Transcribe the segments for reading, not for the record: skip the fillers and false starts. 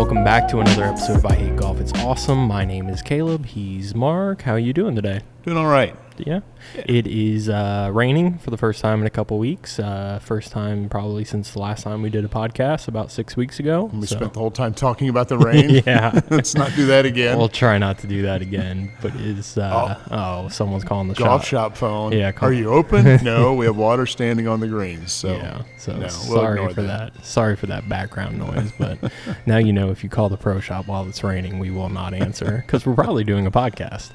welcome back to another episode of I Hate Golf. It's awesome. My name is Caleb. He's Mark. How are you doing today? Doing all right. Yeah. It is raining for the first time in a couple weeks. First time probably since the last time we did a podcast about 6 weeks ago. And we spent the whole time talking about the rain. Yeah. Let's not do that again. We'll try not to do that again. But it's someone's calling the golf shop phone. Yeah. Are you open? No, we have water standing on the greens. So yeah. So no, sorry for that. Sorry for that background noise. But now you know if you call the pro shop while it's raining, we will not answer because we're probably doing a podcast.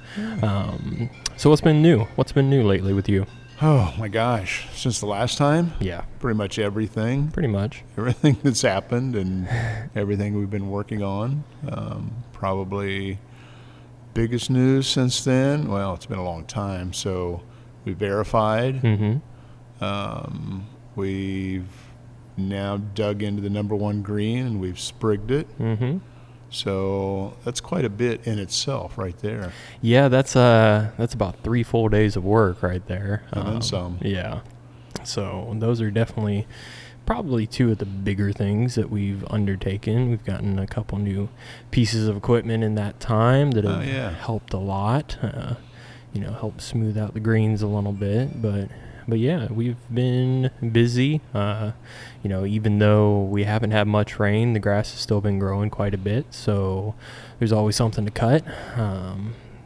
So what's been new? What's been new lately with you? Oh my gosh! Since the last time, Yeah, pretty much everything. pretty much. Everything that's happened and everything we've been working on. Probably biggest news since then. Well, it's been a long time. So we verified. Mm-hmm. We've now dug into the number one green and we've sprigged it. Mm-hmm. So that's quite a bit in itself right there. Yeah, that's about 3 full days of work right there. And then some. Yeah. So those are definitely probably two of the bigger things that we've undertaken. We've gotten a couple new pieces of equipment in that time that have helped a lot. Helped smooth out the greens a little bit, but yeah, we've been busy. Even though we haven't had much rain, the grass has still been growing quite a bit. So there's always something to cut.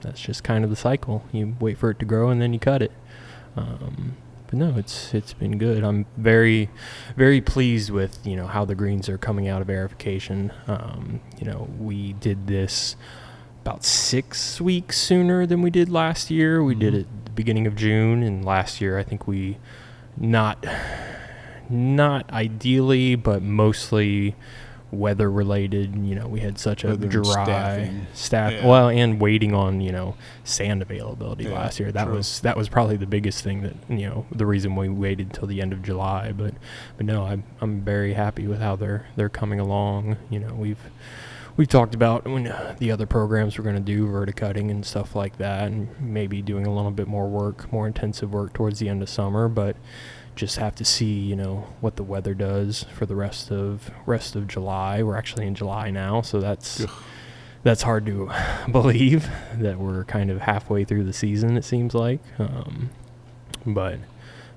That's just kind of the cycle. You wait for it to grow and then you cut it. But no, it's been good. I'm very, very pleased with, how the greens are coming out of aerification. We did this about 6 weeks sooner than we did last year. We did it the beginning of June, and last year I think we not ideally, but mostly weather related. We had such a dry staff. Yeah. Well, and waiting on sand availability last year. That was probably the biggest thing that the reason we waited until the end of July. But no, I'm very happy with how they're coming along. We've talked about when the other programs we're going to do verticutting and stuff like that, and maybe doing a little bit more intensive work towards the end of summer, but just have to see, what the weather does for the rest of July. We're actually in July now, so that's hard to believe that we're kind of halfway through the season, it seems like. But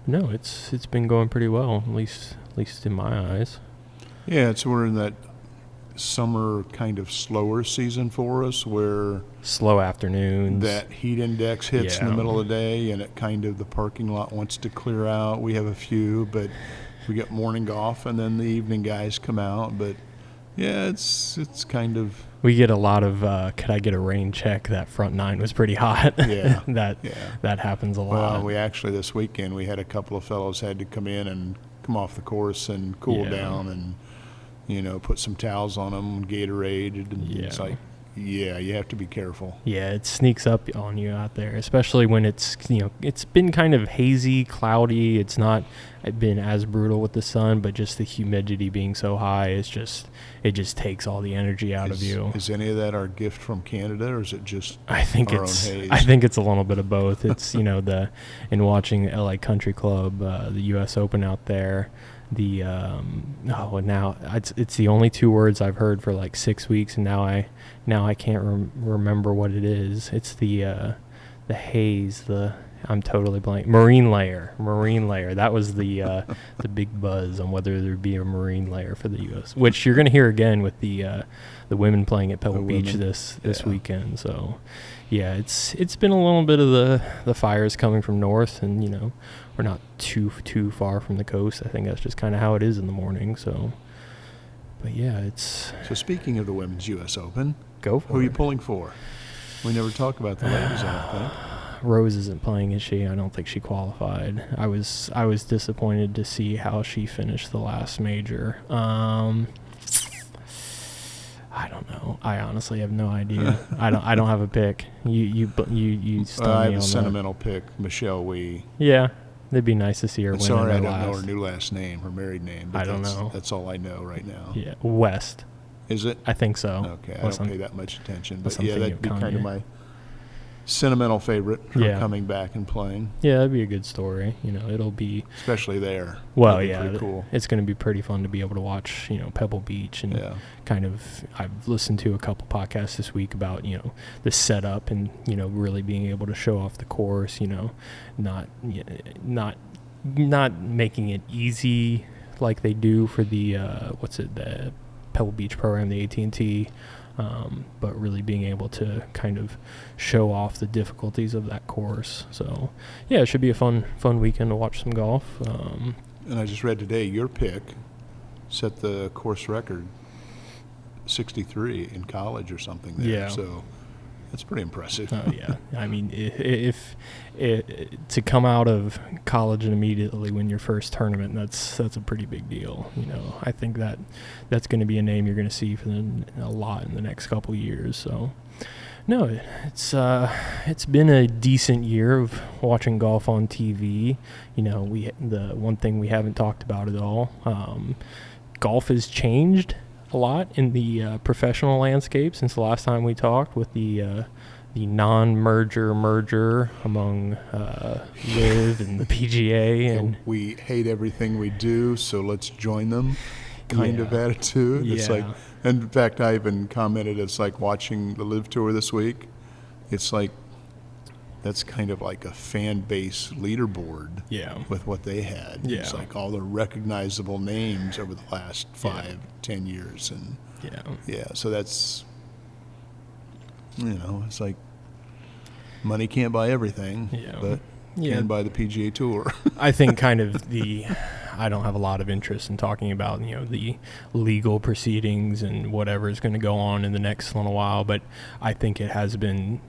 no, it's been going pretty well, at least in my eyes. Yeah, so we're in that summer kind of slower season for us where slow afternoons, that heat index hits in the middle of the day and it kind of the parking lot wants to clear out. We have a few, but we get morning golf and then the evening guys come out. But yeah, it's kind of, we get a lot of could I get a rain check? That front nine was pretty hot. Yeah. that happens a lot. Well, we actually this weekend we had a couple of fellows had to come in and come off the course and cool down and put some towels on them, Gatorade, and it's like, you have to be careful. Yeah, it sneaks up on you out there, especially when it's been kind of hazy, cloudy. It's not been as brutal with the sun, but just the humidity being so high, it just takes all the energy out of you. Is any of that our gift from Canada, or is it just own haze? I think it's a little bit of both. It's in watching LA Country Club, the U.S. Open out there. Now it's the only 2 words I've heard for like 6 weeks, and now I can't remember what it is. It's the haze. I'm totally blank. Marine layer. That was the big buzz on whether there'd be a marine layer for the U.S., which you're going to hear again with the women playing at Pebble Beach this weekend. So yeah, it's been a little bit of the fires coming from north, and we're not too far from the coast. I think that's just kind of how it is in the morning. So, but yeah, it's. So speaking of the women's U.S. Open, go for it. Who are you pulling for? We never talk about the ladies, I don't think. Rose isn't playing, is she? I don't think she qualified. I was disappointed to see how she finished the last major. I don't know. I honestly have no idea. I don't have a pick. You stunned me on that. I have a sentimental pick, Michelle Wee. Yeah, it'd be nice to see her win. Sorry, I don't know her new last name, her married name. But I don't know. That's all I know right now. Yeah, West. Is it? I think so. Okay, I don't pay that much attention. But yeah, that'd be kind of sentimental favorite for coming back and playing. Yeah, that'd be a good story. It'll be especially there. Well, yeah, cool. It's going to be pretty fun to be able to watch, Pebble Beach and kind of. I've listened to a couple podcasts this week about the setup and really being able to show off the course. Not making it easy like they do for the the Pebble Beach program, the AT&T. But really being able to kind of show off the difficulties of that course. So, yeah, it should be a fun weekend to watch some golf. And I just read today your pick set the course record, 63 in college or something there. Yeah. So that's pretty impressive. Oh, yeah. I mean, if to come out of college and immediately win your first tournament, that's a pretty big deal. I think that's going to be a name you're going to see for a lot in the next couple years. So, no, it's been a decent year of watching golf on TV. The one thing we haven't talked about at all, golf has changed a lot in the professional landscape since the last time we talked with the non-merger merger among LIV and the PGA. And we hate everything we do, so let's join them kind of attitude. It's like, and in fact, I even commented, it's like watching the LIV Tour this week. It's like, that's kind of like a fan base leaderboard with what they had. Yeah. It's like all the recognizable names over the last 5-10 years. And so that's, it's like money can't buy everything, but can buy the PGA Tour. I think kind of I don't have a lot of interest in talking about, the legal proceedings and whatever is going to go on in the next little while, but I think it has been,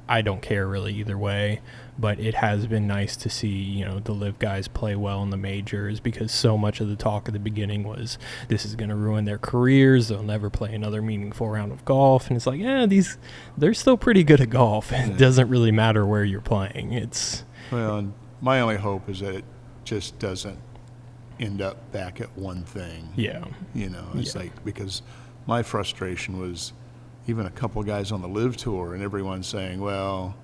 I don't care really either way, but it has been nice to see, the LIV guys play well in the majors, because so much of the talk at the beginning was this is going to ruin their careers. They'll never play another meaningful round of golf. And it's like, they're still pretty good at golf. It doesn't really matter where you're playing. Well, my only hope is that it just doesn't end up back at one thing. Yeah. It's like, because my frustration was even a couple of guys on the LIV Tour and everyone saying, well,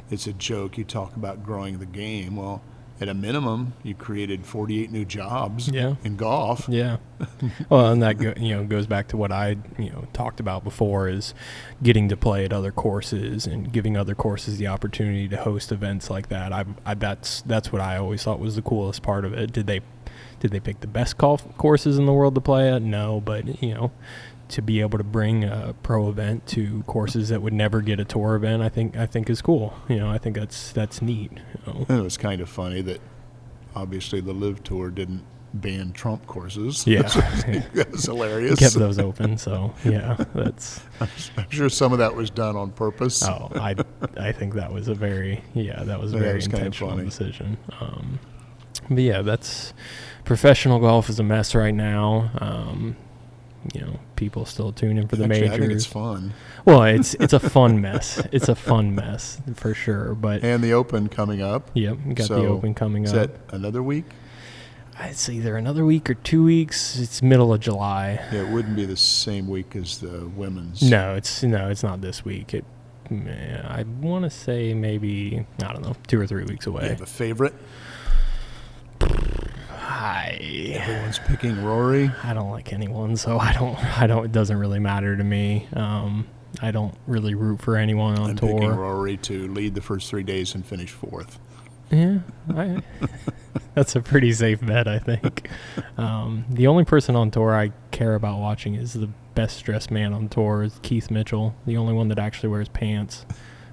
it's a joke. You talk about growing the game. Well, at a minimum, you created 48 new jobs in golf. Yeah. Well, and that goes back to what I talked about before, is getting to play at other courses and giving other courses the opportunity to host events like that. That's what I always thought was the coolest part of it. Did they pick the best golf courses in the world to play at? No, but to be able to bring a pro event to courses that would never get a tour event, I think is cool. I think that's neat. And it was kind of funny that obviously the LIV Tour didn't ban Trump courses. Yeah, that was hilarious. Kept those open, so that's. I'm sure some of that was done on purpose. Oh, I think that was a very very intentional decision. But that's professional golf is a mess right now. People still tune in for the majors. I think it's fun. Well, it's a fun mess. It's a fun mess for sure. But and the Open coming up. Yep, got the Open coming up. Is that another week? It's either another week or 2 weeks. It's middle of July. Yeah, it wouldn't be the same week as the women's. No, it's not this week. I want to say maybe, I don't know, 2 or 3 weeks away. You have a favorite? Everyone's picking Rory. I don't like anyone, so I don't. It doesn't really matter to me. I don't really root for anyone on tour. I'm picking Rory to lead the first 3 days and finish fourth. Yeah, that's a pretty safe bet, I think. The only person on tour I care about watching is the best dressed man on tour, is Keith Mitchell, the only one that actually wears pants.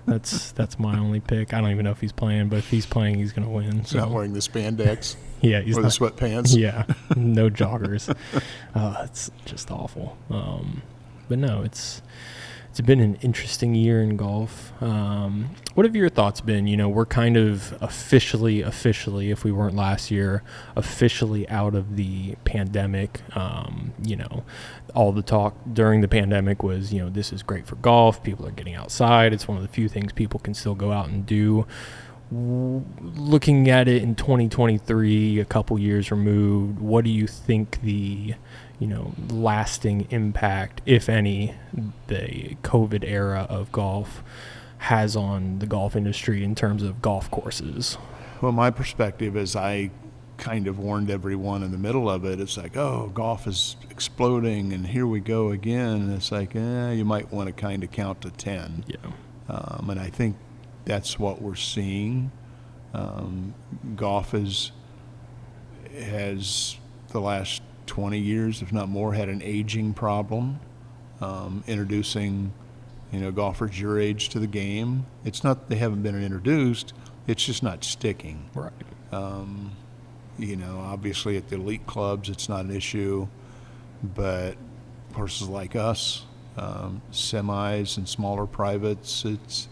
That's my only pick. I don't even know if he's playing, but if he's playing, he's going to win. He's not wearing the spandex. Yeah, he's or not, the sweatpants. Yeah, no joggers. It's just awful. But no, it's been an interesting year in golf. What have your thoughts been? We're kind of officially, if we weren't last year, officially out of the pandemic. All the talk during the pandemic was, this is great for golf. People are getting outside. It's one of the few things people can still go out and do. Looking at it in 2023, a couple years removed, what do you think the lasting impact, if any, the COVID era of golf has on the golf industry in terms of golf courses? Well, my perspective is I kind of warned everyone in the middle of it. It's like, oh, golf is exploding, and here we go again. And it's like, you might want to kind of count to 10. Yeah. And I think that's what we're seeing. Golf has the last 20 years, if not more, had an aging problem. Introducing, golfers your age to the game. It's not they haven't been introduced. It's just not sticking. Right. Obviously at the elite clubs, it's not an issue, but courses like us, semis and smaller privates, it's,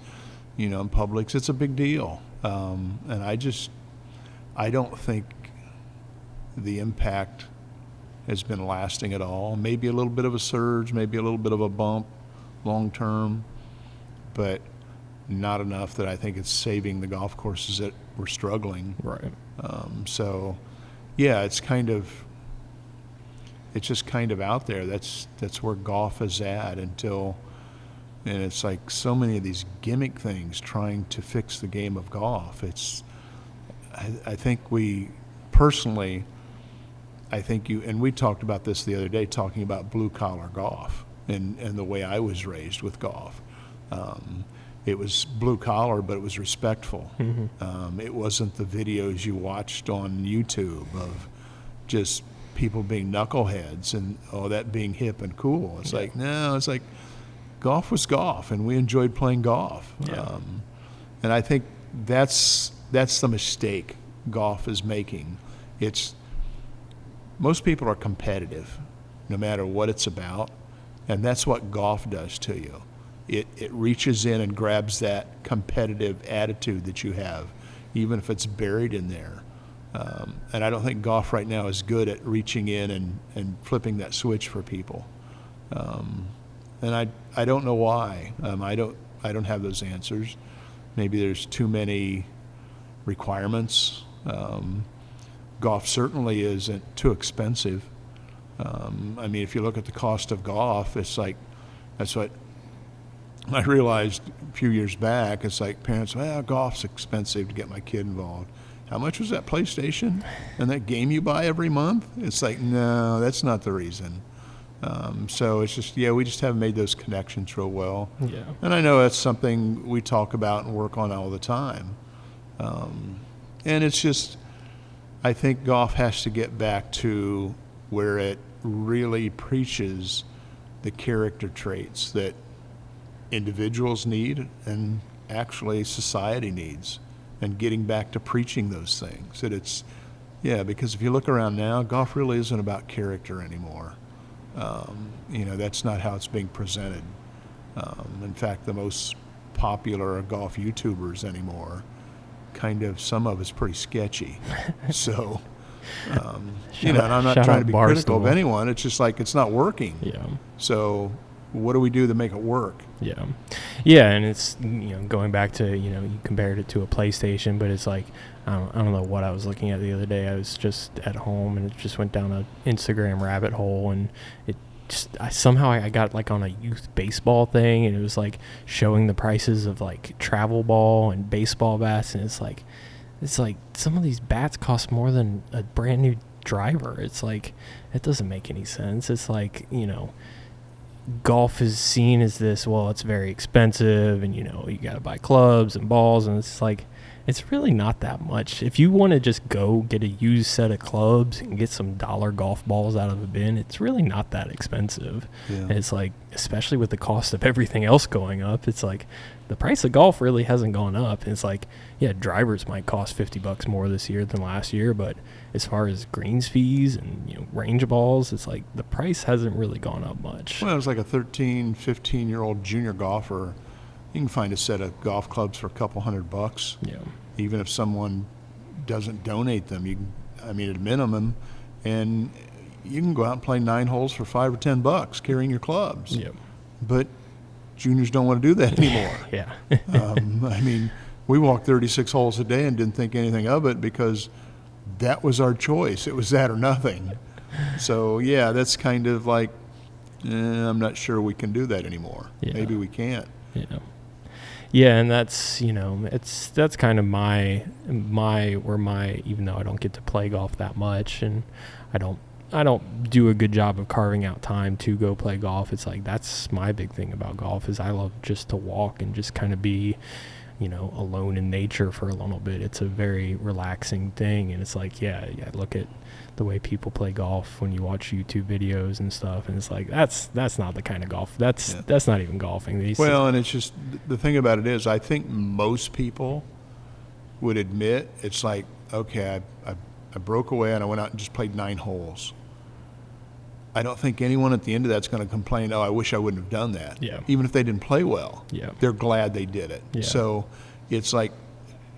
in publics, it's a big deal. And I don't think the impact has been lasting at all. Maybe a little bit of a surge, maybe a little bit of a bump long term, but not enough that I think it's saving the golf courses that were struggling. Right. So, yeah, it's just kind of out there. That's where golf is at and it's like so many of these gimmick things trying to fix the game of golf. I think we personally, and we talked about this the other day, talking about blue collar golf and the way I was raised with golf. It was blue collar, but it was respectful. Mm-hmm. It wasn't the videos you watched on YouTube of just people being knuckleheads and that being hip and cool. It's like, no, it's like golf was golf, and we enjoyed playing golf. Yeah. And I think that's the mistake golf is making. Most people are competitive, no matter what it's about, and that's what golf does to you. It reaches in and grabs that competitive attitude that you have, even if it's buried in there. And I don't think golf right now is good at reaching in and flipping that switch for people. And I don't know why. I don't have those answers. Maybe there's too many requirements. Golf certainly isn't too expensive. If you look at the cost of golf, it's like, that's what I realized a few years back. It's like parents, golf's expensive to get my kid involved. How much was that PlayStation and that game you buy every month? It's like, no, that's not the reason. So it's just, we just haven't made those connections real well. Yeah. And I know that's something we talk about and work on all the time. And it's just, I think golf has to get back to where it really preaches the character traits that individuals need and actually society needs, and getting back to preaching those things. Because if you look around now, golf really isn't about character anymore. That's not how it's being presented. In fact, the most popular golf YouTubers anymore, some of it's pretty sketchy. So, and I'm not trying to be critical of anyone. It's just like, it's not working. Yeah. So what do we do to make it work? Yeah. Yeah, and it's, going back to, you compared it to a PlayStation, but it's like, I don't know what I was looking at the other day. I was just at home, and it just went down an Instagram rabbit hole, and I got like on a youth baseball thing, and it was like showing the prices of like travel ball and baseball bats, and it's like some of these bats cost more than a brand new driver. It's like, it doesn't make any sense. It's like, golf is seen as this, it's very expensive, and you got to buy clubs and balls, and it's like, it's really not that much. If you want to just go get a used set of clubs and get some dollar golf balls out of a bin, it's really not that expensive. Yeah. And it's like, especially with the cost of everything else going up, it's like the price of golf really hasn't gone up. And it's like, drivers might cost $50 more this year than last year, but as far as greens fees and range balls, it's like the price hasn't really gone up much. Well, it was like a 13, 15-year-old junior golfer. You can find a set of golf clubs for a couple $100. Yeah. Even if someone doesn't donate them, at a minimum, and you can go out and play 9 holes for $5 or $10 carrying your clubs. Yeah. But juniors don't want to do that anymore. Yeah. We walked 36 holes a day and didn't think anything of it because that was our choice. It was that or nothing. So, that's kind of like, I'm not sure we can do that anymore. Yeah. Maybe we can't. Yeah. Yeah, and that's, that's kind of my even though I don't get to play golf that much, and I don't do a good job of carving out time to go play golf. It's like, that's my big thing about golf, is I love just to walk and just kind of be, alone in nature for a little bit. It's a very relaxing thing. And it's like, yeah, look at the way people play golf when you watch YouTube videos and stuff. And it's like, that's not the kind of golf. That's not even golfing. And it's just, the thing about it is, I think most people would admit, it's like, okay, I broke away and I went out and just played 9 holes. I don't think anyone at the end of that's going to complain, oh, I wish I wouldn't have done that. Yeah. Even if they didn't play well. Yeah. They're glad they did it. Yeah. So it's like,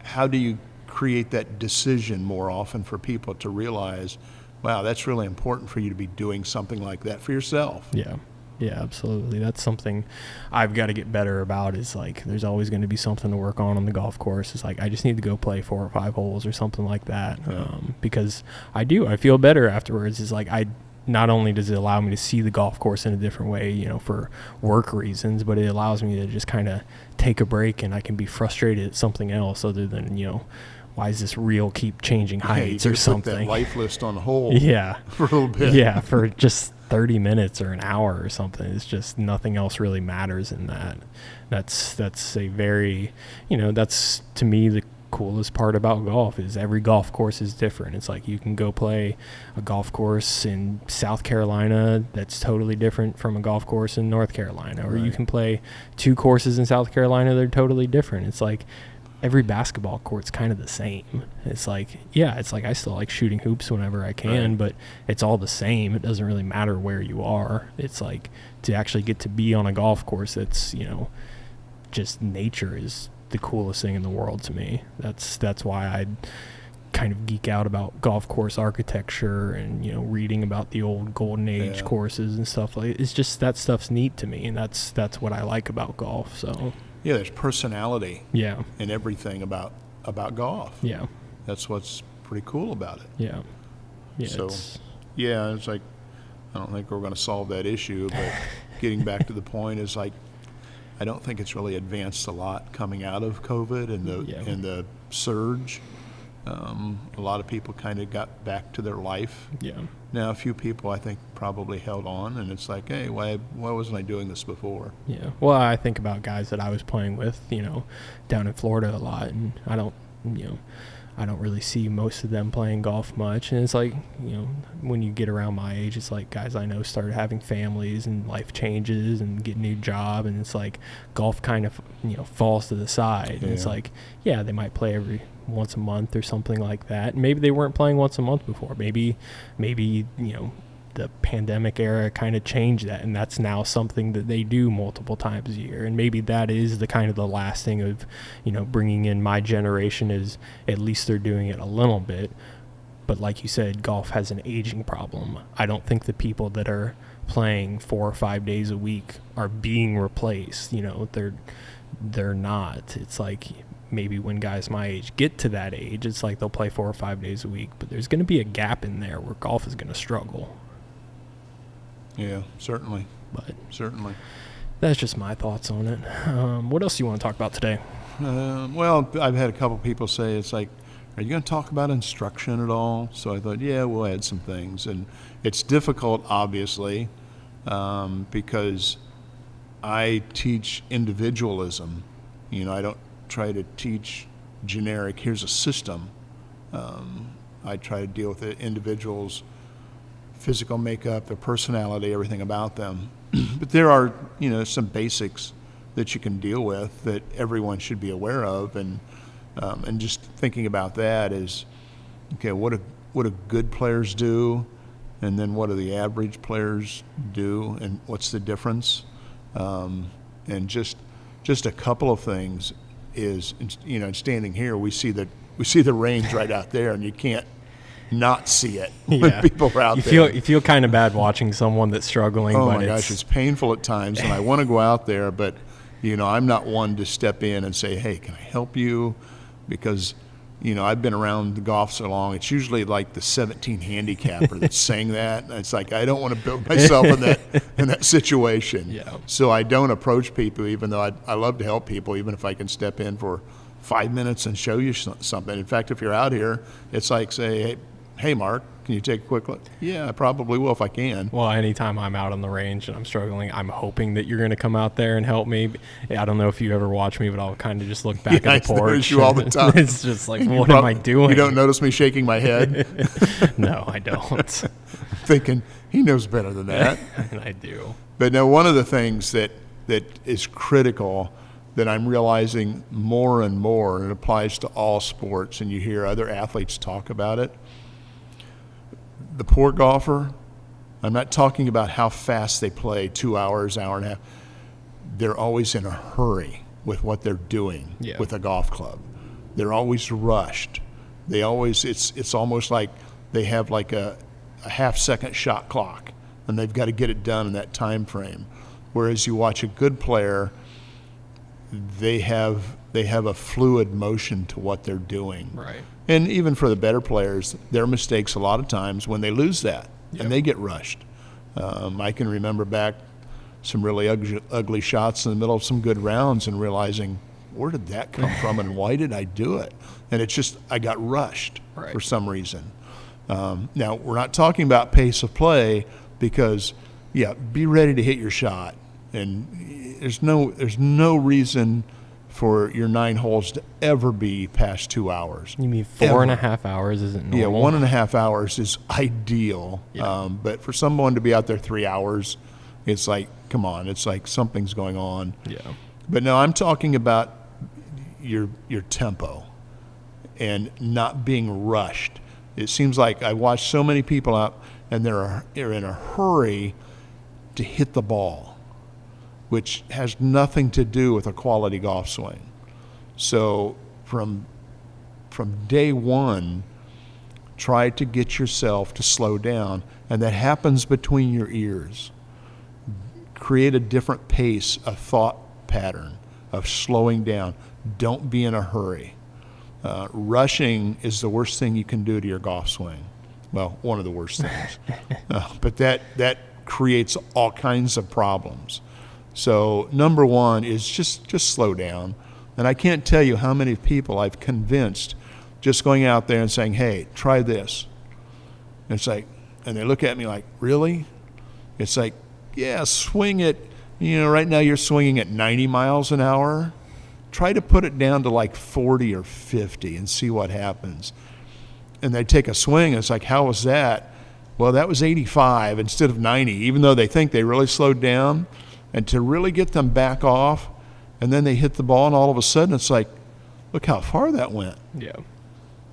how do you create that decision more often for people to realize, wow, that's really important for you to be doing something like that for yourself. Yeah. Yeah, absolutely. That's something I've got to get better about, is like, there's always going to be something to work on the golf course. It's like, I just need to go play 4 or 5 holes or something like that. Because I feel better afterwards. It's like, not only does it allow me to see the golf course in a different way, for work reasons, but it allows me to just kind of take a break, and I can be frustrated at something else other than, why does this reel keep changing heights or something? Put that life list on hold. Yeah. For a little bit. Yeah, for just 30 minutes or an hour or something. It's just, nothing else really matters in that. That's a very, that's, to me, the coolest part about golf is every golf course is different. It's like, you can go play a golf course in South Carolina that's totally different from a golf course in North Carolina, or you can play 2 courses in South Carolina, they're totally different. It's like, every basketball court's kind of the same. It's like, I still like shooting hoops whenever I can, but it's all the same. It doesn't really matter where you are. It's like, to actually get to be on a golf course that's, just nature is the coolest thing in the world to me. That's why I kind of geek out about golf course architecture and, reading about the old golden age courses and stuff. Like, it's just, that stuff's neat to me, and that's what I like about golf. So yeah, there's personality in everything about golf. Yeah. That's what's pretty cool about it. Yeah. Yeah. So, it's like, I don't think we're going to solve that issue, but getting back to the point is, like, I don't think it's really advanced a lot coming out of COVID and the surge. A lot of people kind of got back to their life. Yeah. Now, a few people, I think, probably held on, and it's like, hey, why wasn't I doing this before? Yeah. Well, I think about guys that I was playing with, down in Florida a lot, and I don't really see most of them playing golf much. And it's like, when you get around my age, it's like, guys I know started having families and life changes and get a new job, and it's like, golf kind of, falls to the side. And it's like, they might play once a month or something like that. And maybe they weren't playing once a month before. Maybe the pandemic era kind of changed that, and that's now something that they do multiple times a year. And maybe that is the kind of the last thing of, bringing in my generation, is at least they're doing it a little bit. But like you said, golf has an aging problem. I don't think the people that are playing 4 or 5 days a week are being replaced. They're not. It's like, maybe when guys my age get to that age, it's like they'll play 4 or 5 days a week, but there's going to be a gap in there where golf is going to struggle. Yeah, certainly. But certainly. That's just my thoughts on it. What else do you want to talk about today? Well, I've had a couple people say, it's like, are you going to talk about instruction at all? So I thought, we'll add some things. And it's difficult, obviously, because I teach individualism. I don't try to teach generic, here's a system. I try to deal with the individual's physical makeup, their personality, everything about them. But there are, some basics that you can deal with that everyone should be aware of. And just thinking about that is, okay, what do good players do? And then what do the average players do? And what's the difference? And just a couple of things is, standing here, we see the range right out there, and you can't not see it when people are out there. You feel kind of bad watching someone that's struggling. Oh my gosh, it's painful at times, and I want to go out there, but I'm not one to step in and say, hey, can I help you? Because I've been around the golf so long, it's usually like the 17 handicapper that's saying that. And it's like, I don't want to put myself in that situation. Yeah. So I don't approach people, even though I love to help people, even if I can step in for 5 minutes and show you something. In fact, if you're out here, it's like, say, hey, Mark, can you take a quick look? Yeah, I probably will if I can. Well, anytime I'm out on the range and I'm struggling, I'm hoping that you're going to come out there and help me. I don't know if you ever watch me, but I'll kind of just look back at the porch. I notice you all the time. It's just like, what am I doing? You don't notice me shaking my head? No, I don't. I'm thinking, he knows better than that. And I do. But now, one of the things that is critical that I'm realizing more and more, and it applies to all sports, and you hear other athletes talk about it, the poor golfer, I'm not talking about how fast they play, 2 hours, hour and a half. They're always in a hurry with what they're doing with a golf club. They're always rushed. They always, it's almost like they have like a half-second shot clock, and they've got to get it done in that time frame. Whereas you watch a good player, they have a fluid motion to what they're doing. Right. And even for the better players, their mistakes a lot of times when they lose that and they get rushed. I can remember back some really ugly shots in the middle of some good rounds and realizing, where did that come from and why did I do it? And it's just, I got rushed for some reason. Now, we're not talking about pace of play because, be ready to hit your shot. And there's no reason for your 9 holes to ever be past 2 hours. You mean 4.5 hours isn't normal? Yeah, 1.5 hours is ideal. Yeah. But for someone to be out there 3 hours, it's like, come on, it's like something's going on. Yeah. But no, I'm talking about your tempo and not being rushed. It seems like I watch so many people out and they're in a hurry to hit the ball, which has nothing to do with a quality golf swing. So from day one, try to get yourself to slow down, and that happens between your ears. Create a different pace, a thought pattern of slowing down. Don't be in a hurry. Rushing is the worst thing you can do to your golf swing. Well, one of the worst things. But that creates all kinds of problems. So number one is just slow down. And I can't tell you how many people I've convinced just going out there and saying, hey, try this. And it's like, and they look at me like, really? It's like, yeah, swing it. Right now you're swinging at 90 miles an hour. Try to put it down to like 40 or 50 and see what happens. And they take a swing and it's like, how was that? Well, that was 85 instead of 90, even though they think they really slowed down. And to really get them back off, and then they hit the ball, and all of a sudden it's like, look how far that went. Yeah.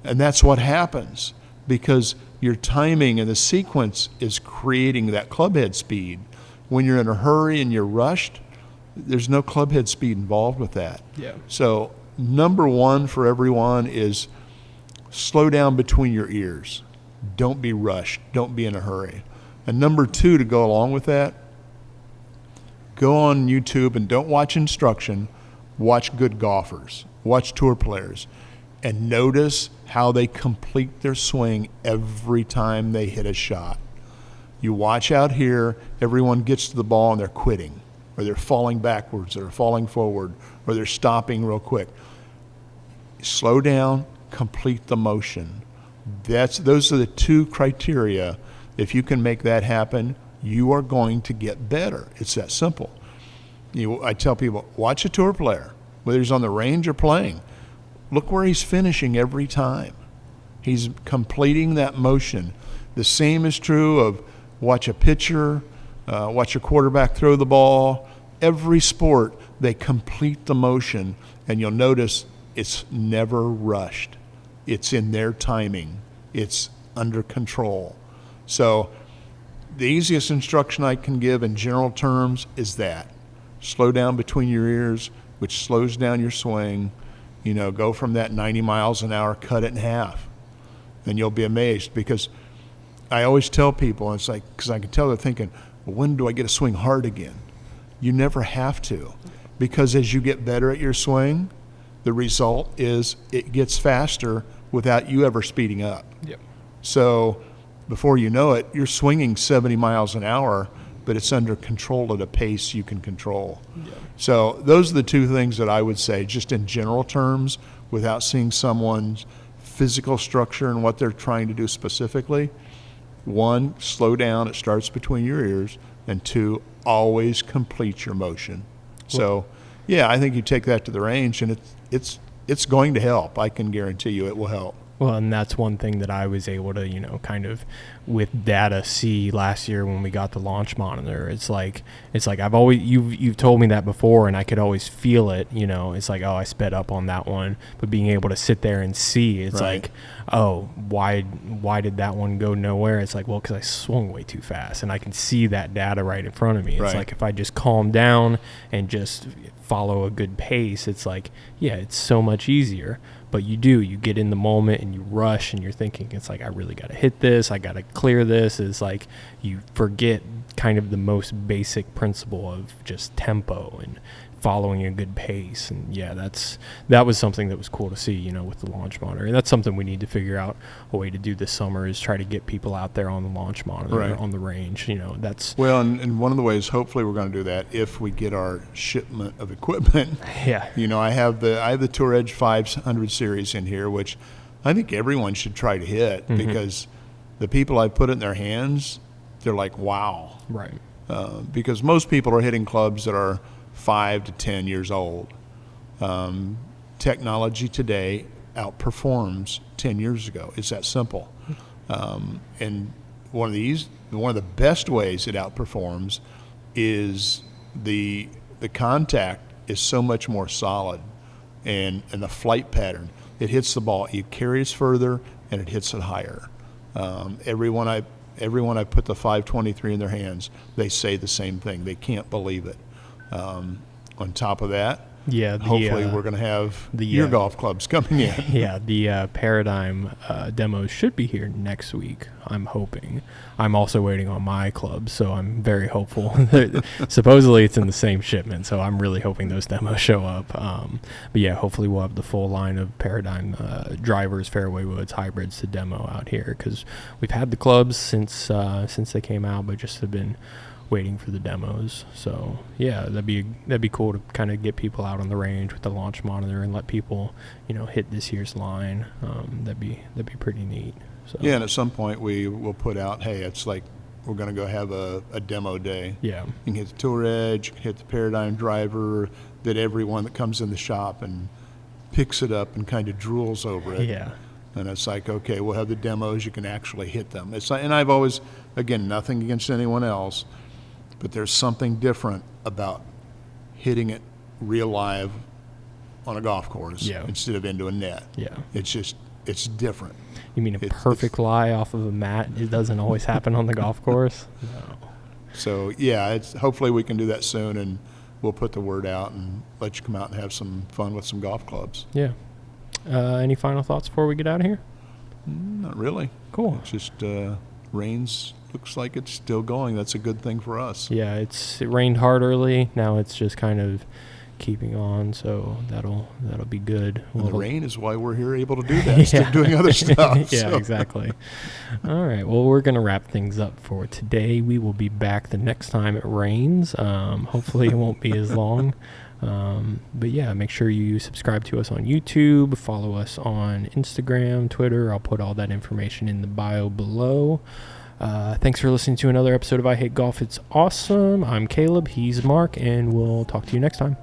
And that's what happens because your timing and the sequence is creating that clubhead speed. When you're in a hurry and you're rushed, there's no clubhead speed involved with that. Yeah. So number one for everyone is slow down between your ears. Don't be rushed. Don't be in a hurry. And number two, to go along with that, go on YouTube and don't watch instruction. Watch good golfers. Watch tour players. And notice how they complete their swing every time they hit a shot. You watch out here, everyone gets to the ball and they're quitting, or they're falling backwards, or they're falling forward, or they're stopping real quick. Slow down, complete the motion. Those are the two criteria. If you can make that happen, you are going to get better. It's that simple. I tell people, watch a tour player, whether he's on the range or playing. Look where he's finishing every time. He's completing that motion. The same is true of watch a pitcher, watch a quarterback throw the ball. Every sport, they complete the motion, and you'll notice it's never rushed. It's in their timing. It's under control. So the easiest instruction I can give in general terms is that. Slow down between your ears, which slows down your swing. Go from that 90 miles an hour, cut it in half. And you'll be amazed because I always tell people, and it's like, because I can tell they're thinking, well, when do I get to swing hard again? You never have to, because as you get better at your swing, the result is it gets faster without you ever speeding up. Yep. So before you know it, you're swinging 70 miles an hour, but it's under control at a pace you can control. Yep. So those are the two things that I would say, just in general terms, without seeing someone's physical structure and what they're trying to do specifically. One, slow down. It starts between your ears. And two, always complete your motion. So, yeah, I think you take that to the range, and it's going to help. I can guarantee you it will help. Well, and that's one thing that I was able to, kind of with data see last year when we got the launch monitor. It's like I've always, you've told me that before, and I could always feel it, it's like, oh, I sped up on that one, but being able to sit there and see, it's right. like, oh, why did that one go nowhere? It's like, well, because I swung way too fast, and I can see that data right in front of me. It's right. like if I just calm down and just follow a good pace, it's like, yeah, it's so much easier. But you get in the moment and you rush and you're thinking, it's like, I really got to hit this, I got to clear this. It's like you forget kind of the most basic principle of just tempo and following a good pace. And yeah, that was something that was cool to see, with the launch monitor. And that's something we need to figure out a way to do this summer, is try to get people out there on the launch monitor, right. on the range. That's well, and one of the ways hopefully we're going to do that if we get our shipment of equipment. Yeah. I have the Tour Edge 500 series in here, which I think everyone should try to hit, mm-hmm. because the people I put it in their hands, they're like, wow. Right. Because most people are hitting clubs that are 5 to 10 years old. Technology today outperforms 10 years ago. It's that simple. And one of the best ways it outperforms is the contact is so much more solid, and the flight pattern. It hits the ball. It carries further and it hits it higher. Everyone I put the 523 in their hands, they say the same thing. They can't believe it. On top of that, hopefully we're going to have your golf clubs coming in. Yeah, the Paradigm demos should be here next week, I'm hoping. I'm also waiting on my clubs, so I'm very hopeful. Supposedly it's in the same shipment, so I'm really hoping those demos show up. But yeah, hopefully we'll have the full line of Paradigm drivers, fairway woods, hybrids to demo out here, because we've had the clubs since they came out, but just have been waiting for the demos. So yeah, that'd be cool to kind of get people out on the range with the launch monitor and let people hit this year's line. That'd be pretty neat. So yeah, and at some point we will put out, hey, it's like we're going to go have a demo day. Yeah, you can hit the Tour Edge, you can hit the Paradigm driver, that everyone that comes in the shop and picks it up and kind of drools over it. Yeah. And it's like, okay, we'll have the demos, you can actually hit them. It's like, and I've always, again, nothing against anyone else, but there's something different about hitting it real live on a golf course instead of into a net. Yeah. It's different. You mean perfect lie off of a mat? It doesn't always happen on the golf course? No. So, yeah, hopefully we can do that soon, and we'll put the word out and let you come out and have some fun with some golf clubs. Yeah. Any final thoughts before we get out of here? Not really. Cool. It's just rains. Looks like it's still going. That's a good thing for us. Yeah, it rained hard early. Now it's just kind of keeping on, so that'll be good. And the rain is why we're here able to do that instead of doing other stuff. Yeah, exactly. All right, well, we're going to wrap things up for today. We will be back the next time it rains. Hopefully it won't be as long. But yeah, make sure you subscribe to us on YouTube, follow us on Instagram, Twitter. I'll put all that information in the bio below. Thanks for listening to another episode of I Hate Golf. It's awesome. I'm Caleb. He's Mark, and we'll talk to you next time.